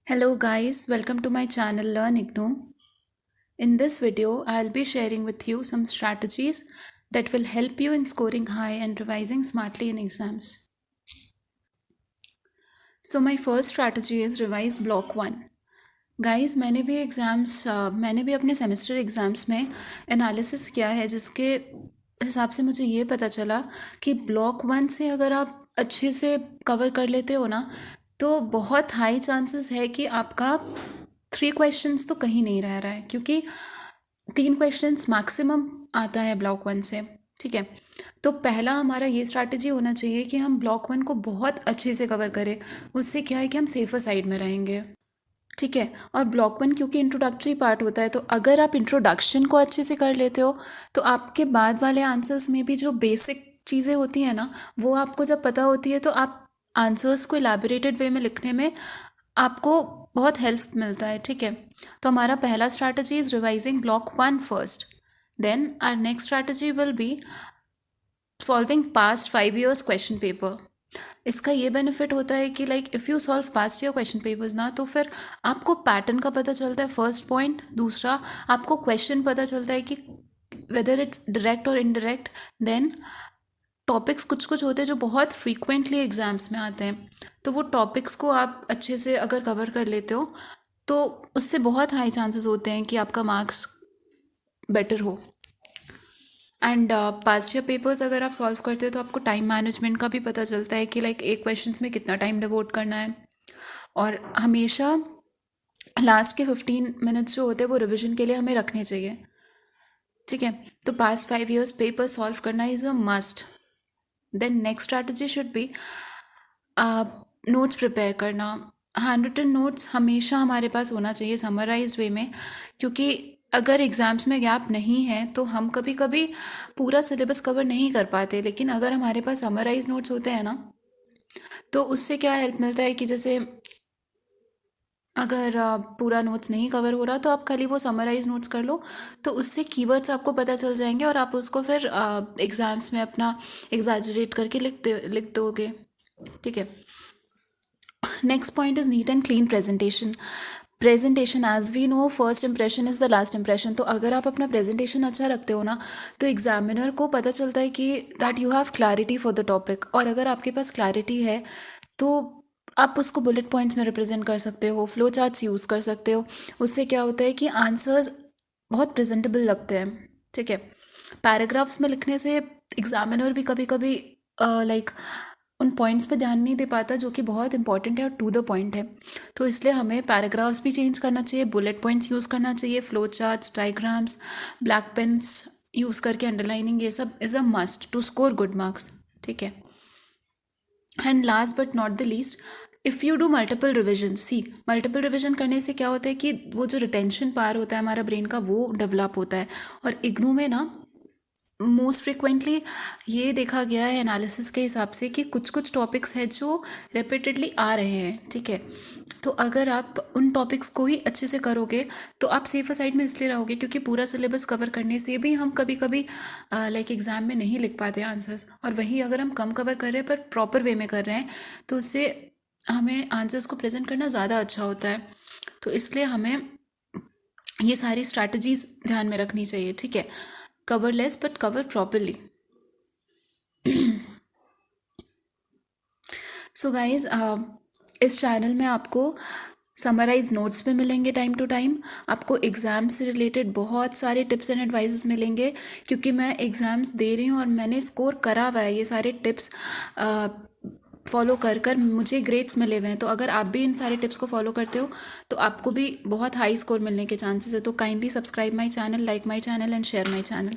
Hello guys, welcome to my channel Learn IGNOU. In this video, I'll be sharing with you some strategies that will help you in scoring high and revising smartly in exams. So my first strategy is revise block 1. Guys मैंने भी अपने semester exams में analysis किया है जिसके हिसाब से मुझे ये पता चला कि ब्लॉक 1 से अगर आप अच्छे से कवर कर लेते हो ना तो बहुत हाई चांसेस है कि आपका 3 क्वेश्चंस तो कहीं नहीं रह रहा है, क्योंकि 3 क्वेश्चंस मैक्सिमम आता है ब्लॉक 1 से। ठीक है, तो पहला हमारा ये स्ट्रैटेजी होना चाहिए कि हम ब्लॉक 1 को बहुत अच्छे से कवर करें। उससे क्या है कि हम सेफर साइड में रहेंगे। ठीक है, और ब्लॉक 1 क्योंकि इंट्रोडक्टरी पार्ट होता है, तो अगर आप इंट्रोडक्शन को अच्छे से कर लेते हो तो आपके बाद वाले आंसर्स में भी जो बेसिक चीज़ें होती हैं ना, वो आपको जब पता होती है तो आप आंसर्स को इलैबोरेटेड वे में लिखने में आपको बहुत हेल्प मिलता है। ठीक है, तो हमारा पहला strategy is revising block 1 first. Then our next strategy will be solving past 5 years question paper. इसका ये बेनिफिट होता है कि like if you solve past year question papers ना, तो फिर आपको पैटर्न का पता चलता है, फर्स्ट पॉइंट। दूसरा, आपको क्वेश्चन पता चलता है कि वेदर इट्स डायरेक्ट और इनडायरेक्ट। देन टॉपिक्स कुछ कुछ होते हैं जो बहुत फ्रीक्वेंटली एग्जाम्स में आते हैं, तो वो टॉपिक्स को आप अच्छे से अगर कवर कर लेते हो तो उससे बहुत हाई चांसेस होते हैं कि आपका मार्क्स बेटर हो। एंड पास्ट ईयर पेपर्स अगर आप सॉल्व करते हो तो आपको टाइम मैनेजमेंट का भी पता चलता है कि लाइक एक क्वेश्चन में कितना टाइम डिवोट करना है। और हमेशा लास्ट के 15 मिनट्स जो होते हैं वो रिविजन के लिए हमें रखने चाहिए। ठीक है, तो पास्ट 5 years पेपर सॉल्व करना is a must. Then next strategy should be notes prepare करना। हैंड रिटन नोट्स हमेशा हमारे पास होना चाहिए समराइज वे में, क्योंकि अगर एग्ज़ाम्स में गैप नहीं है तो हम कभी कभी पूरा सिलेबस कवर नहीं कर पाते, लेकिन अगर हमारे पास समराइज नोट्स होते हैं ना तो उससे क्या हेल्प मिलता है कि जैसे अगर पूरा नोट्स नहीं कवर हो रहा तो आप खाली वो समराइज नोट्स कर लो, तो उससे कीवर्ड्स आपको पता चल जाएंगे और आप उसको फिर एग्ज़ाम्स में अपना एग्जैजरेट करके लिख दोगे। ठीक है, next point is neat and clean presentation as we know first impression is the last impression. तो अगर आप अपना प्रेजेंटेशन अच्छा रखते हो ना तो एग्जामिनर को पता चलता है कि that you have clarity for the topic, और अगर आपके पास क्लैरिटी है तो आप उसको बुलेट पॉइंट्स में रिप्रेजेंट कर सकते हो, फ्लो चार्ट्स यूज़ कर सकते हो। उससे क्या होता है कि आंसर्स बहुत प्रेजेंटेबल लगते हैं। ठीक है, पैराग्राफ्स में लिखने से एग्जामिनर भी कभी कभी लाइक उन पॉइंट्स पे ध्यान नहीं दे पाता जो कि बहुत इंपॉर्टेंट है और टू द पॉइंट है। तो इसलिए हमें पैराग्राफ्स भी चेंज करना चाहिए, बुलेट पॉइंट्स यूज़ करना चाहिए, flow charts, diagrams, black pens use करके अंडरलाइनिंग, ये सब is a must to score good marks. ठीक है, and last but not the least, if you do multiple revision, multiple revision करने से क्या होता है कि वो जो रिटेंशन पावर होता है हमारा ब्रेन का वो डेवलप होता है। और इग्नू में ना मोस्ट फ्रिक्वेंटली ये देखा गया है एनालिसिस के हिसाब से कि कुछ कुछ टॉपिक्स हैं जो रिपीटेडली आ रहे हैं। ठीक है, तो अगर आप उन टॉपिक्स को ही अच्छे से करोगे तो आप सेफर साइड में इसलिए रहोगे क्योंकि पूरा सिलेबस कवर करने से भी हम कभी कभी लाइक एग्ज़ाम में नहीं लिख पाते आंसर्स, और वही अगर हम कम कवर कर रहे हैं पर प्रॉपर वे में कर रहे हैं तो उससे हमें आंसर्स को प्रेजेंट करना ज़्यादा अच्छा होता है। तो इसलिए हमें ये सारी स्ट्रैटेजीज ध्यान में रखनी चाहिए। ठीक है, cover less but cover properly. So guys, इस चैनल में आपको समराइज नोट्स भी मिलेंगे टाइम टू टाइम, आपको एग्ज़ाम से रिलेटेड बहुत सारे टिप्स एंड एडवाइसेस मिलेंगे, क्योंकि मैं एग्ज़ाम्स दे रही हूँ और मैंने स्कोर करा हुआ है। ये सारे टिप्स फॉलो कर कर मुझे ग्रेड्स मिले हुए हैं, तो अगर आप भी इन सारे टिप्स को फॉलो करते हो तो आपको भी बहुत हाई स्कोर मिलने के चांसेस है। तो kindly subscribe my channel, like my channel and share my channel.